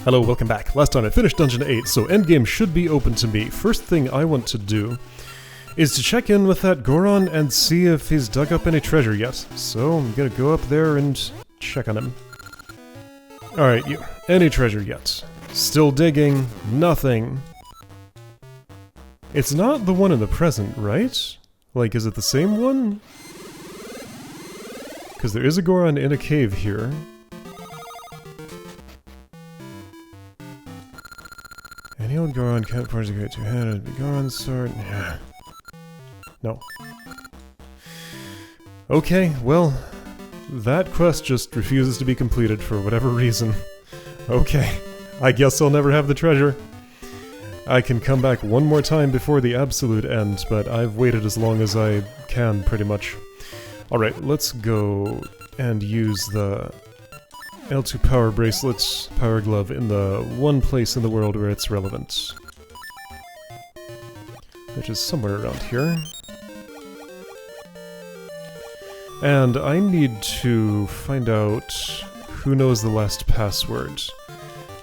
Hello, welcome back. Last time I finished Dungeon 8, so endgame should be open to me. First thing I want to do is to check in with that Goron and see if he's dug up any treasure yet. So I'm gonna go up there and check on him. Alright, you. Any treasure yet? Still digging. Nothing. It's not the one in the present, right? Like, is it the same one? Because there is a Goron in a cave here. Any old Goron can't forge a great two-handed. Goron's sword. Yeah. No. Okay, well, that quest just refuses to be completed for whatever reason. Okay, I guess I'll never have the treasure. I can come back one more time before the absolute end, but I've waited as long as I can, pretty much. Alright, let's go and use the L2 Power Bracelet, Power Glove in the one place in the world where it's relevant. Which is somewhere around here. And I need to find out who knows the last password.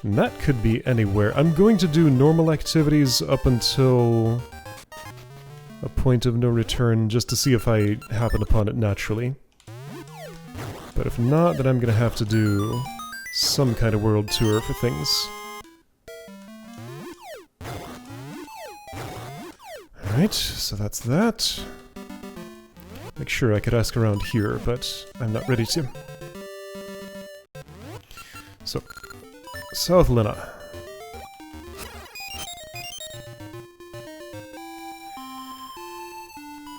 And that could be anywhere. I'm going to do normal activities up until a point of no return, just to see if I happen upon it naturally. But if not, then I'm gonna have to do some kind of world tour for things. Alright, so that's that. Make sure I could ask around here, but I'm not ready to. So, South Lina.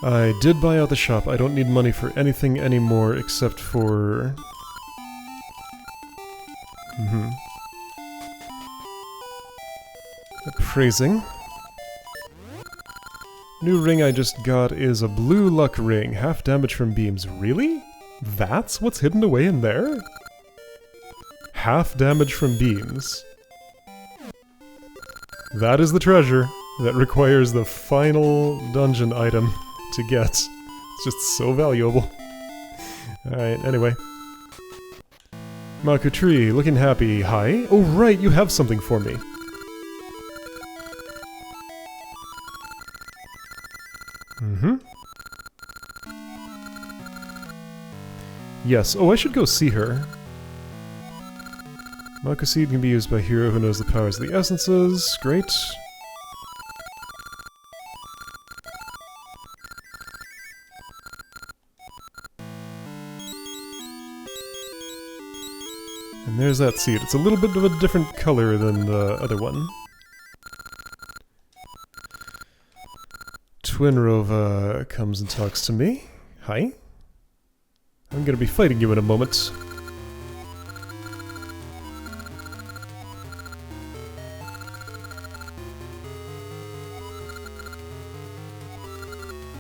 I did buy out the shop. I don't need money for anything anymore except for... appraising. New ring I just got is a blue luck ring. Half damage from beams. Really? That's what's hidden away in there? Half damage from beams. That is the treasure that requires the final dungeon item to get. It's just so valuable. Alright, anyway. Maku Tree, looking happy. Hi? Oh right, you have something for me. Yes, oh I should go see her. Maku Seed can be used by a hero who knows the powers of the essences. Great. And there's that seed. It's a little bit of a different color than the other one. Twinrova comes and talks to me. Hi. I'm gonna be fighting you in a moment.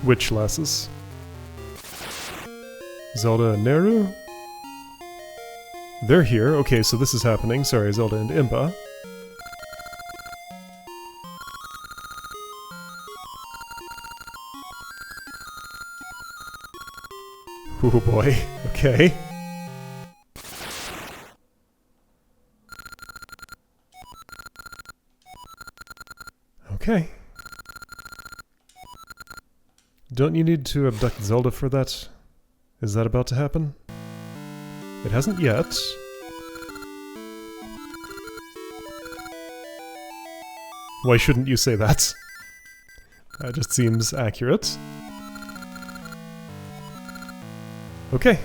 Witch lasses. Zelda and Neru? They're here. Okay, so this is happening. Sorry, Zelda and Impa. Oh boy. Okay. Okay. Don't you need to abduct Zelda for that? Is that about to happen? It hasn't yet. Why shouldn't you say that? That just seems accurate. Okay.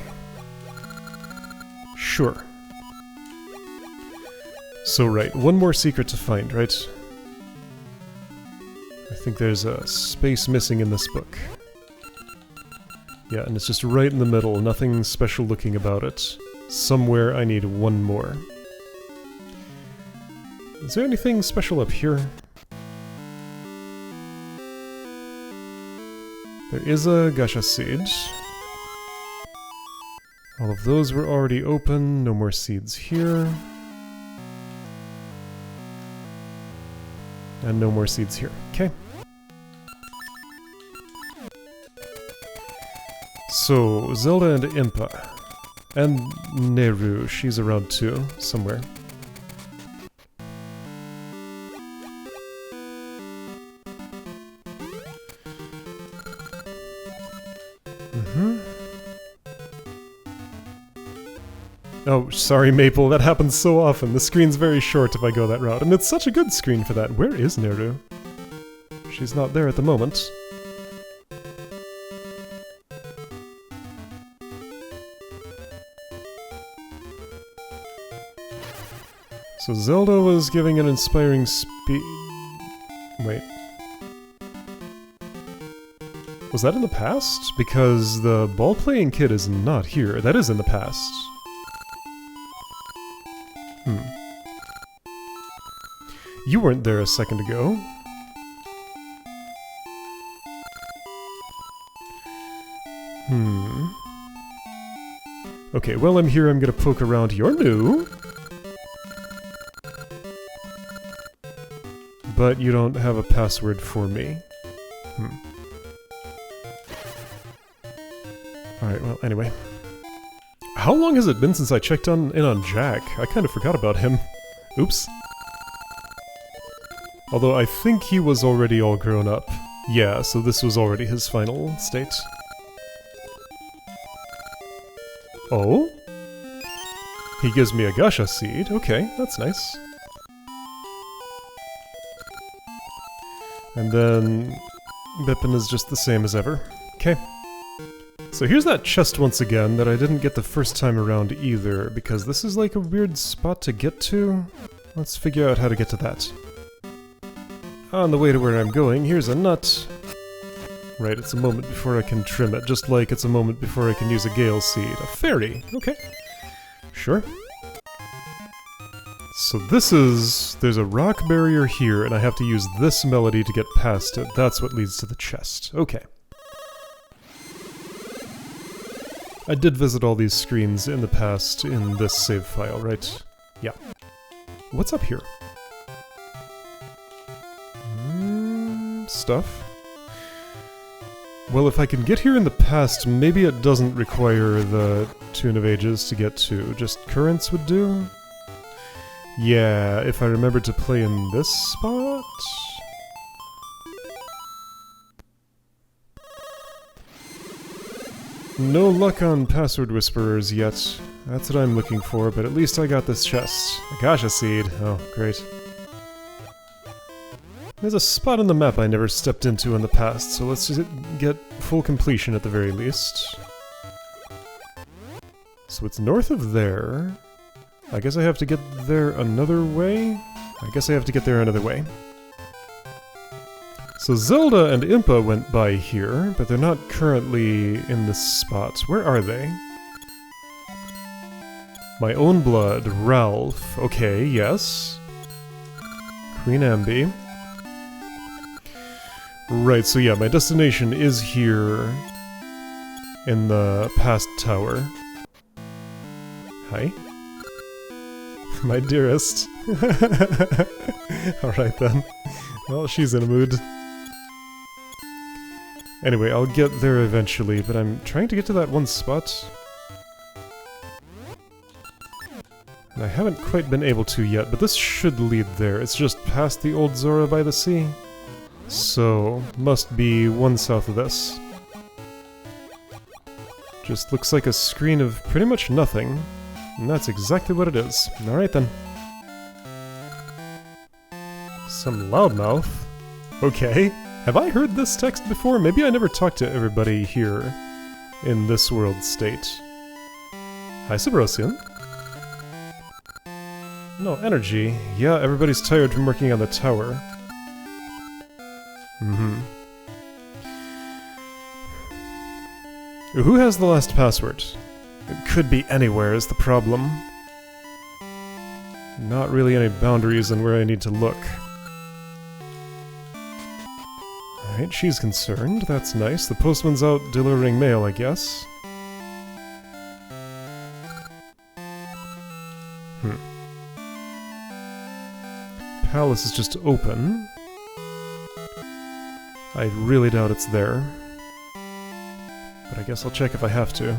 Sure. So right, one more secret to find, right? I think there's a space missing in this book. Yeah, and it's just right in the middle, nothing special looking about it. Somewhere I need one more. Is there anything special up here? There is a Gasha seed. All of those were already open, no more seeds here. And no more seeds here. Okay. So, Zelda and Impa. And Neru, she's around too, somewhere. Oh, sorry, Maple, that happens so often. The screen's very short if I go that route, and it's such a good screen for that. Where is Neru? She's not there at the moment. So Zelda was giving an inspiring Wait. Was that in the past? Because the ball-playing kid is not here. That is in the past. You weren't there a second ago. Okay, well, I'm here. I'm gonna poke around. You're new. But you don't have a password for me. Alright, well, anyway. How long has it been since I checked in on Jack? I kind of forgot about him. Oops. Although I think he was already all grown up. Yeah, so this was already his final state. Oh? He gives me a Gasha seed. Okay, that's nice. And then Bippin is just the same as ever. Okay. So here's that chest once again that I didn't get the first time around either, because this is like a weird spot to get to. Let's figure out how to get to that. On the way to where I'm going, here's a nut. Right, it's a moment before I can trim it, just like it's a moment before I can use a Gale Seed. A fairy, okay. Sure. So this is... there's a rock barrier here, and I have to use this melody to get past it. That's what leads to the chest. Okay. I did visit all these screens in the past in this save file, right? Yeah. What's up here? Stuff? Well, if I can get here in the past, maybe it doesn't require the Tune of Ages to get to. Just currents would do? Yeah, if I remember to play in this spot? No luck on Password Whisperers yet. That's what I'm looking for, but at least I got this chest. A Gasha Seed. Oh, great. There's a spot on the map I never stepped into in the past, so let's just get full completion at the very least. So it's north of there. I guess I have to get there another way? I guess I have to get there another way. So Zelda and Impa went by here, but they're not currently in this spot. Where are they? My own blood, Ralph. Okay, yes. Queen Ambi. Right, so yeah, my destination is here in the past tower. Hi. My dearest. Alright then. Well, she's in a mood. Anyway, I'll get there eventually, but I'm trying to get to that one spot. And I haven't quite been able to yet, but this should lead there. It's just past the old Zora by the sea. So, must be one south of this. Just looks like a screen of pretty much nothing. And that's exactly what it is. Alright then. Some loudmouth? Okay. Have I heard this text before? Maybe I never talked to everybody here in this world state. Hi, Sabrosian. No, energy. Yeah, everybody's tired from working on the tower. Who has the last password? It could be anywhere is the problem. Not really any boundaries on where I need to look. Alright, she's concerned. That's nice. The postman's out delivering mail, I guess. Palace is just open. I really doubt it's there. But I guess I'll check if I have to.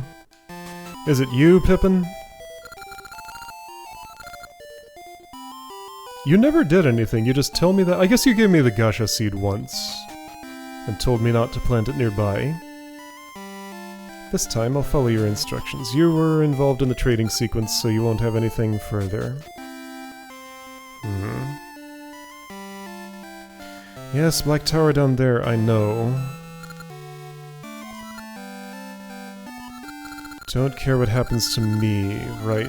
Is it you, Pippin? You never did anything, you just tell me that. I guess you gave me the Gasha seed once. And told me not to plant it nearby. This time I'll follow your instructions. You were involved in the trading sequence, so you won't have anything further. Yes, Black Tower down there, I know. Don't care what happens to me, right.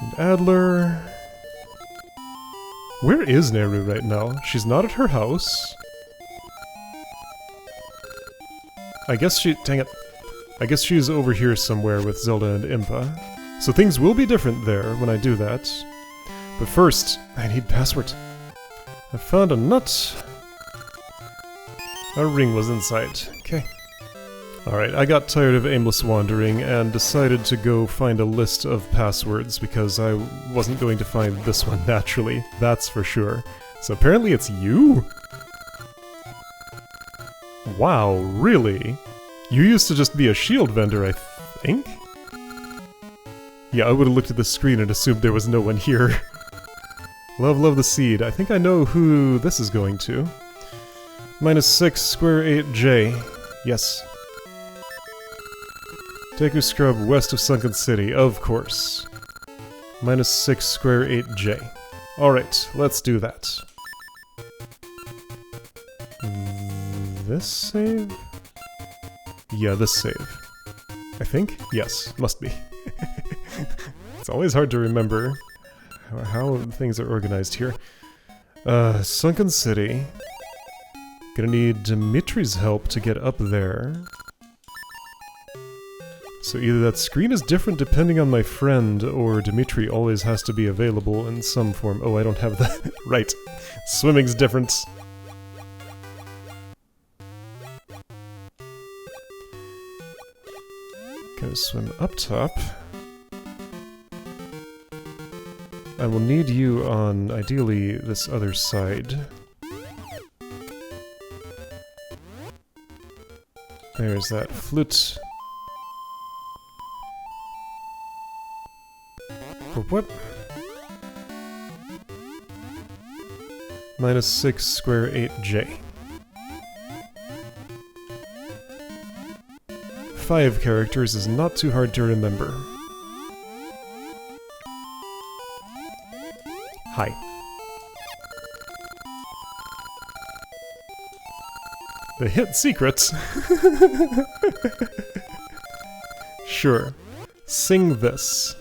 And Adler... Where is Nehru right now? She's not at her house. I guess she... Dang it. I guess she's over here somewhere with Zelda and Impa. So things will be different there when I do that. But first, I need password. I found a nut. A ring was inside. Okay. Alright, I got tired of aimless wandering and decided to go find a list of passwords because I wasn't going to find this one naturally, that's for sure. So apparently it's you? Wow, really? You used to just be a shield vendor, I think? Yeah, I would have looked at the screen and assumed there was no one here. Love the seed. I think I know who this is going to. -6, square 8J. Yes. Deku Scrub west of Sunken City, of course. -6, square 8J. Alright, let's do that. This save? Yeah, this save. I think? Yes, must be. It's always hard to remember how things are organized here. Sunken City. Gonna need Dimitri's help to get up there. So either that screen is different depending on my friend, or Dimitri always has to be available in some form. Oh, I don't have that. Right. Swimming's different. Gotta swim up top. I will need you on, ideally, this other side. There's that flute. For what? -6, square 8J. 5 characters is not too hard to remember. Hi. The hit secret! Sure. Sing this.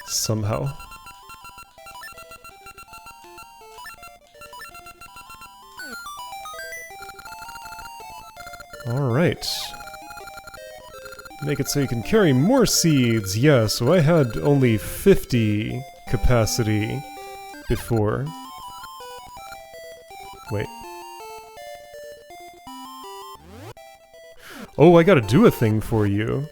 Somehow. Alright. Make it so you can carry more seeds. Yeah, so I had only 50 capacity before. Wait. Oh, I gotta do a thing for you.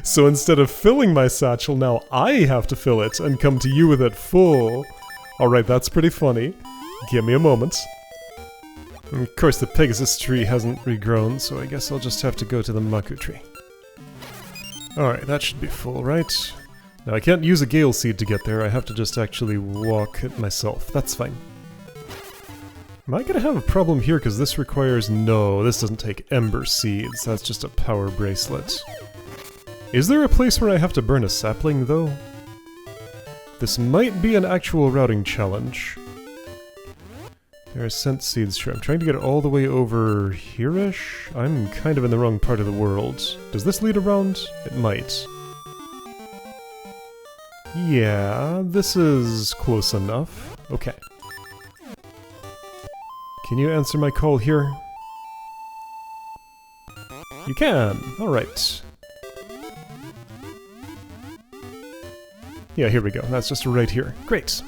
So instead of filling my satchel, now I have to fill it and come to you with it full. Alright, that's pretty funny. Give me a moment. And of course the Pegasus tree hasn't regrown, so I guess I'll just have to go to the Maku tree. Alright, that should be full, right? Now I can't use a Gale Seed to get there, I have to just actually walk it myself. That's fine. Am I gonna have a problem here because this requires... No, this doesn't take Ember Seeds, that's just a power bracelet. Is there a place where I have to burn a sapling, though? This might be an actual routing challenge. There are scent seeds here. I'm trying to get it all the way over here-ish? I'm kind of in the wrong part of the world. Does this lead around? It might. Yeah, this is close enough. Okay. Can you answer my call here? You can! Alright. Yeah, here we go. That's just right here. Great!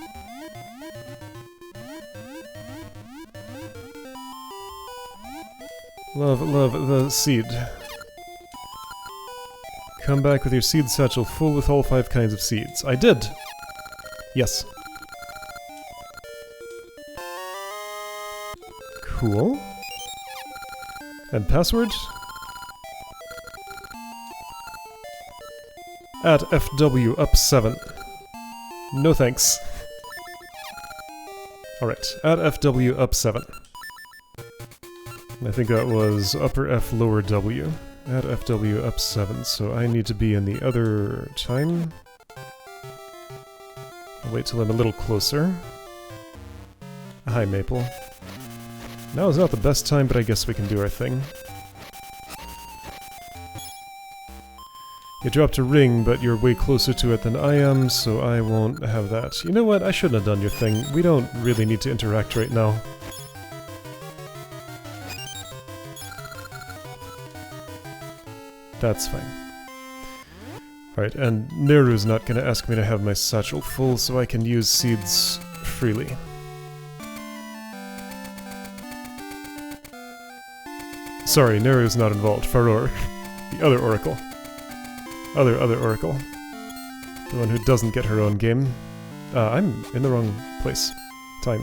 Love the seed. Come back with your seed satchel full with all 5 kinds of seeds. I did! Yes. Cool. And password? At FW up 7. No thanks. Alright, at FW up 7. I think that was upper F lower W. At FW up 7, so I need to be in the other time. I'll wait till I'm a little closer. Hi, Maple. Now is not the best time, but I guess we can do our thing. You dropped a ring, but you're way closer to it than I am, so I won't have that. You know what? I shouldn't have done your thing. We don't really need to interact right now. That's fine. Alright, and Neru's not gonna ask me to have my satchel full, so I can use seeds freely. Sorry, Neru's not involved. Faror. The other Oracle. Other Oracle. The one who doesn't get her own game. I'm in the wrong place. Time.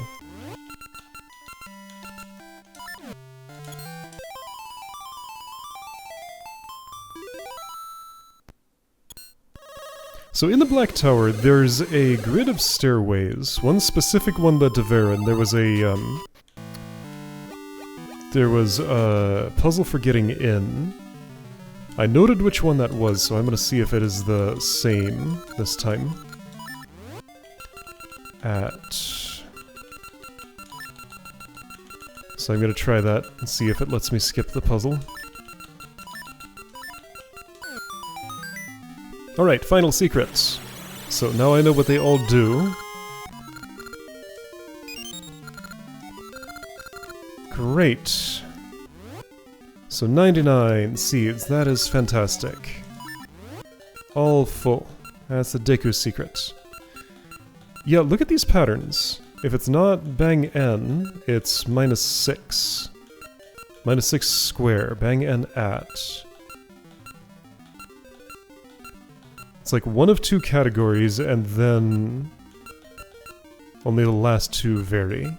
So in the Black Tower, there's a grid of stairways. One specific one led to Varen. There was a puzzle for getting in. I noted which one that was, so I'm gonna see if it is the same this time. So I'm gonna try that and see if it lets me skip the puzzle. Alright, final secrets. So now I know what they all do. Great. So 99 seeds, that is fantastic. All full. That's the Deku secret. Yeah, look at these patterns. If it's not bang n, it's -6. -6 square, bang n at. It's like one of two categories, and then only the last two vary.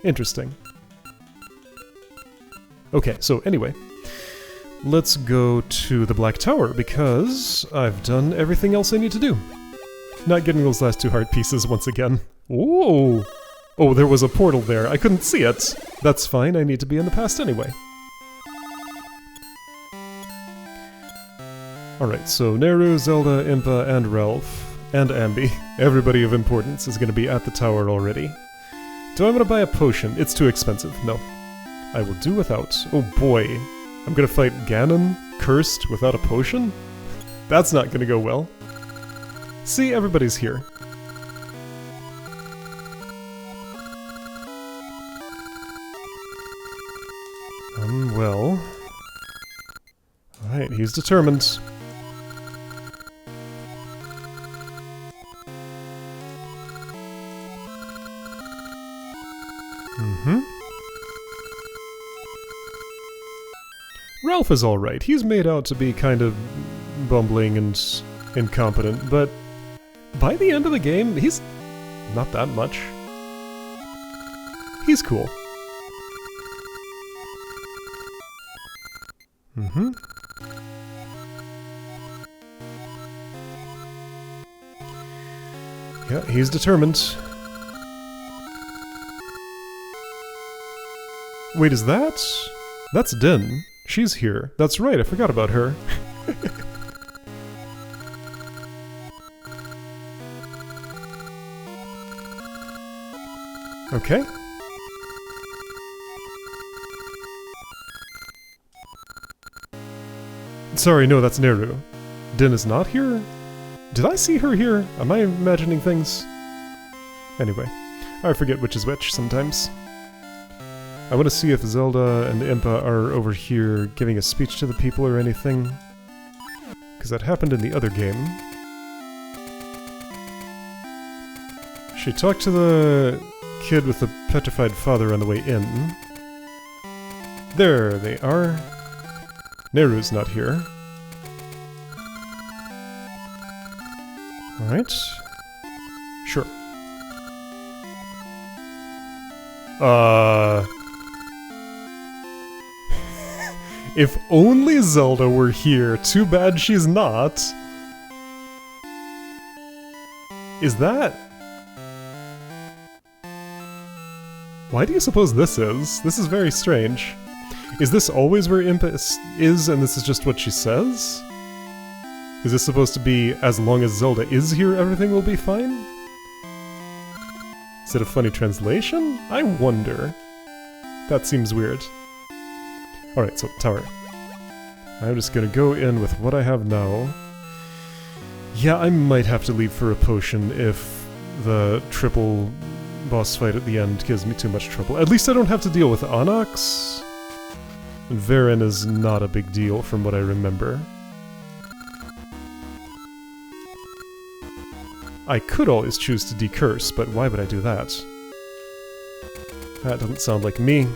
Interesting. Okay, so anyway, let's go to the Black Tower, because I've done everything else I need to do. Not getting those last two heart pieces once again. Whoa! Oh, there was a portal there. I couldn't see it. That's fine, I need to be in the past anyway. Alright, so Neru, Zelda, Impa, and Ralph, and Ambi, everybody of importance is going to be at the tower already. Do I want to buy a potion? It's too expensive. No. I will do without. Oh boy. I'm gonna fight Ganon, cursed, without a potion? That's not gonna go well. See, everybody's here. Well... Alright, he's determined. Ralph is alright. He's made out to be kind of bumbling and incompetent, but by the end of the game, he's not that much. He's cool. Yeah, he's determined. Wait, is that? That's Din. She's here. That's right, I forgot about her. Okay. Sorry, no, that's Neru. Din is not here? Did I see her here? Am I imagining things? Anyway, I forget which is which sometimes. I want to see if Zelda and Impa are over here giving a speech to the people or anything. Because that happened in the other game. She talked to the kid with the petrified father on the way in. There they are. Neru's not here. Alright. Sure. If only Zelda were here. Too bad she's not. Is that... Why do you suppose this is? This is very strange. Is this always where Impa is and this is just what she says? Is this supposed to be, as long as Zelda is here, everything will be fine? Is it a funny translation? I wonder. That seems weird. Alright, so tower. I'm just gonna go in with what I have now. Yeah, I might have to leave for a potion if the triple boss fight at the end gives me too much trouble. At least I don't have to deal with Onyx. And Varen is not a big deal from what I remember. I could always choose to decurse, but why would I do that? That doesn't sound like me.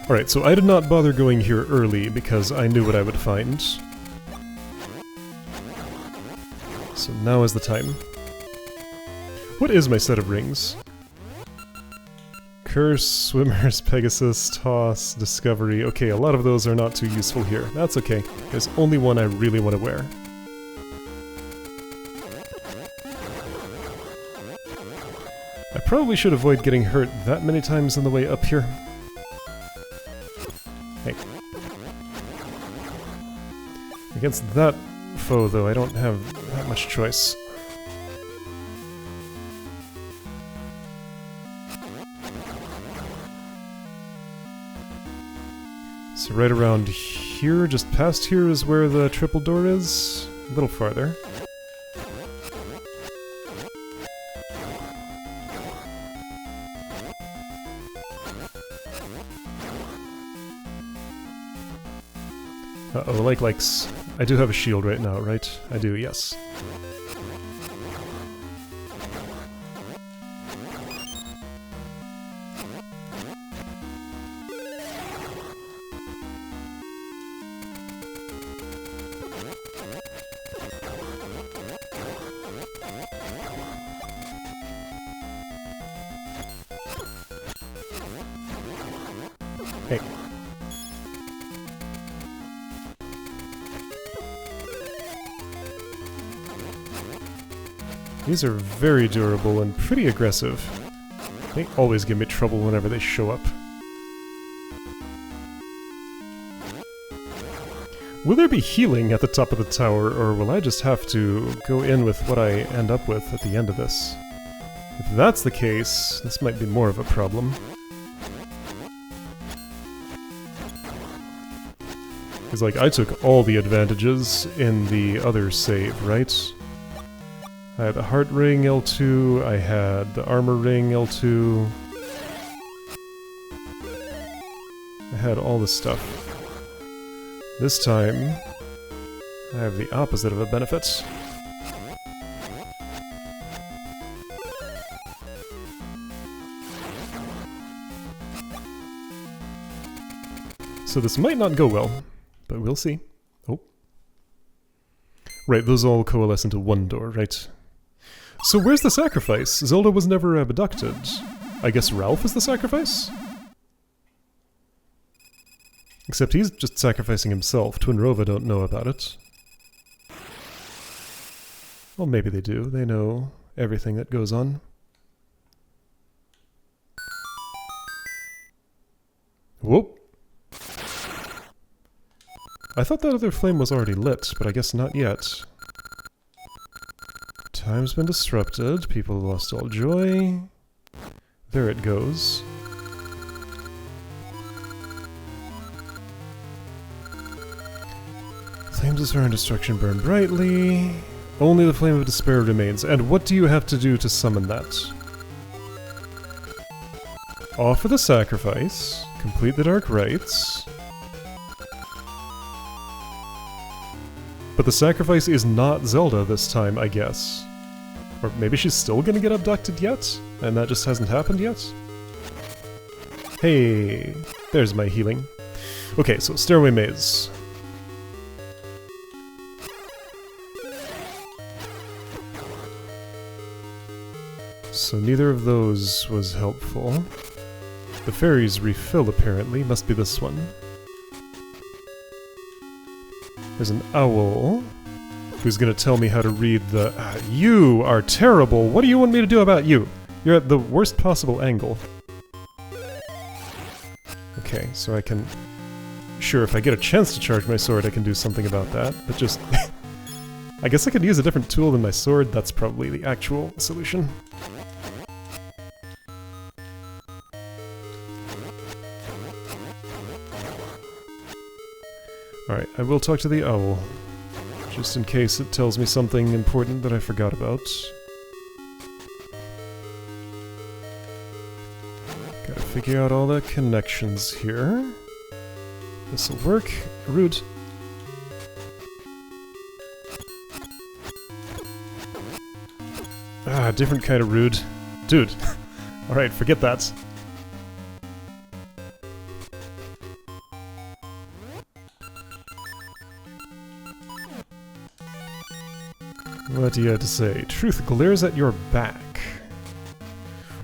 Alright, so I did not bother going here early because I knew what I would find. So now is the time. What is my set of rings? Curse, Swimmers, Pegasus, Toss, Discovery. Okay, a lot of those are not too useful here. That's okay. There's only one I really want to wear. I probably should avoid getting hurt that many times on the way up here. Hey. Against that foe, though, I don't have that much choice. So right around here, just past here, is where the triple door is. A little farther. Uh-oh, likes. I do have a shield right now, right? I do, yes. Hey. These are very durable and pretty aggressive. They always give me trouble whenever they show up. Will there be healing at the top of the tower, or will I just have to go in with what I end up with at the end of this? If that's the case, this might be more of a problem. Because, like, I took all the advantages in the other save, right? I had the heart ring L2, I had the armor ring L2. I had all this stuff. This time, I have the opposite of a benefit. So this might not go well, but we'll see. Oh. Right, those all coalesce into one door, right? So where's the sacrifice? Zelda was never abducted. I guess Ralph is the sacrifice? Except he's just sacrificing himself. Twinrova don't know about it. Well, maybe they do. They know everything that goes on. Whoop! I thought that other flame was already lit, but I guess not yet. Time's been disrupted, people lost all joy. There it goes. Flames of Despair and Destruction burn brightly. Only the Flame of Despair remains. And what do you have to do to summon that? Offer the sacrifice. Complete the Dark Rites. But the sacrifice is not Zelda this time, I guess. Or maybe she's still gonna get abducted yet? And that just hasn't happened yet? Hey, there's my healing. Okay, so Stairway Maze. So neither of those was helpful. The fairy's refill, apparently, must be this one. There's an owl. who's gonna tell me how to read the... you are terrible! What do you want me to do about you? You're at the worst possible angle. Okay, so I can... Sure, if I get a chance to charge my sword, I can do something about that, but just... I guess I could use a different tool than my sword, that's probably the actual solution. Alright, I will talk to the owl, just in case it tells me something important that I forgot about. Gotta figure out all the connections here. This'll work. Rude. Ah, different kind of rude. Dude. Alright, forget that. What do you have to say? Truth glares at your back.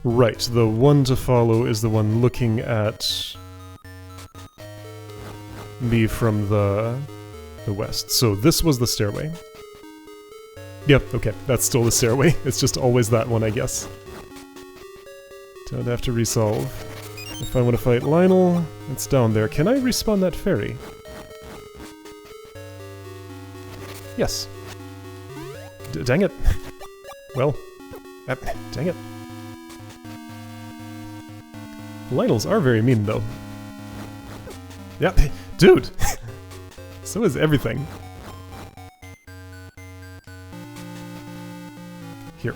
Right, the one to follow is the one looking at me from the west. So this was the stairway. Yep, okay, that's still the stairway. It's just always that one, I guess. Don't have to resolve. If I want to fight Lionel, it's down there. Can I respawn that fairy? Yes. Dang it. Well, dang it. Lionels are very mean, though. Yep, dude! So is everything. Here.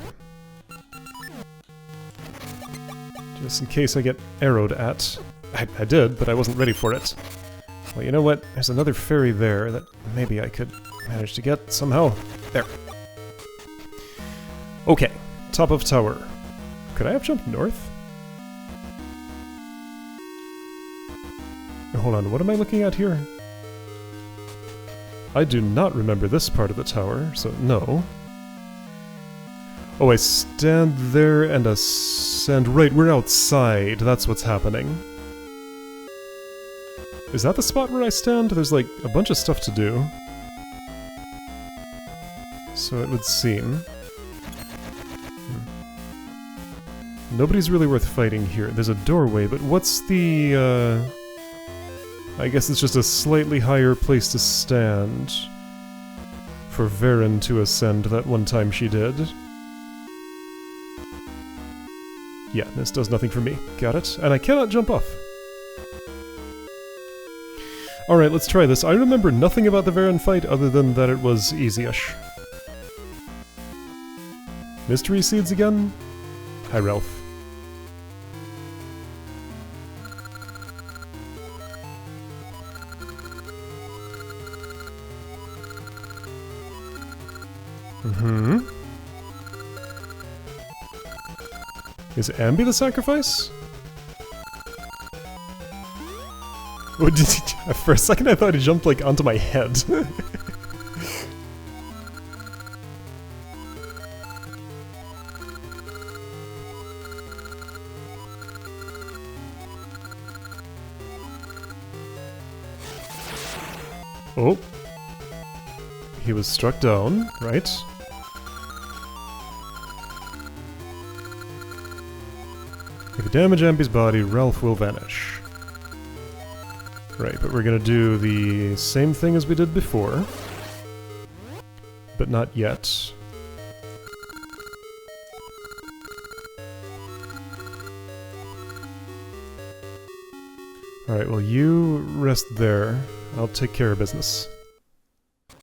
Just in case I get arrowed at. I did, but I wasn't ready for it. Well, you know what? There's another fairy there that maybe I could manage to get somehow. There. Okay, top of tower. Could I have jumped north? Hold on, what am I looking at here? I do not remember this part of the tower, so no. Oh, I stand there and ascend. Right, we're outside. That's what's happening. Is that the spot where I stand? There's like a bunch of stuff to do. So it would seem. Nobody's really worth fighting here. There's a doorway, but what's the, I guess it's just a slightly higher place to stand for Varen to ascend that one time she did. Yeah, this does nothing for me. Got it. And I cannot jump off. Alright, let's try this. I remember nothing about the Varen fight other than that it was easy-ish. Mystery seeds again? Hi, Ralph. Mm-hmm. Is Ambi the sacrifice? Oh, for a second I thought he jumped like onto my head. Oh. He was struck down, right? If you damage Ambi's body, Ralph will vanish. Right, but we're gonna do the same thing as we did before. But not yet. Alright, well you rest there. I'll take care of business.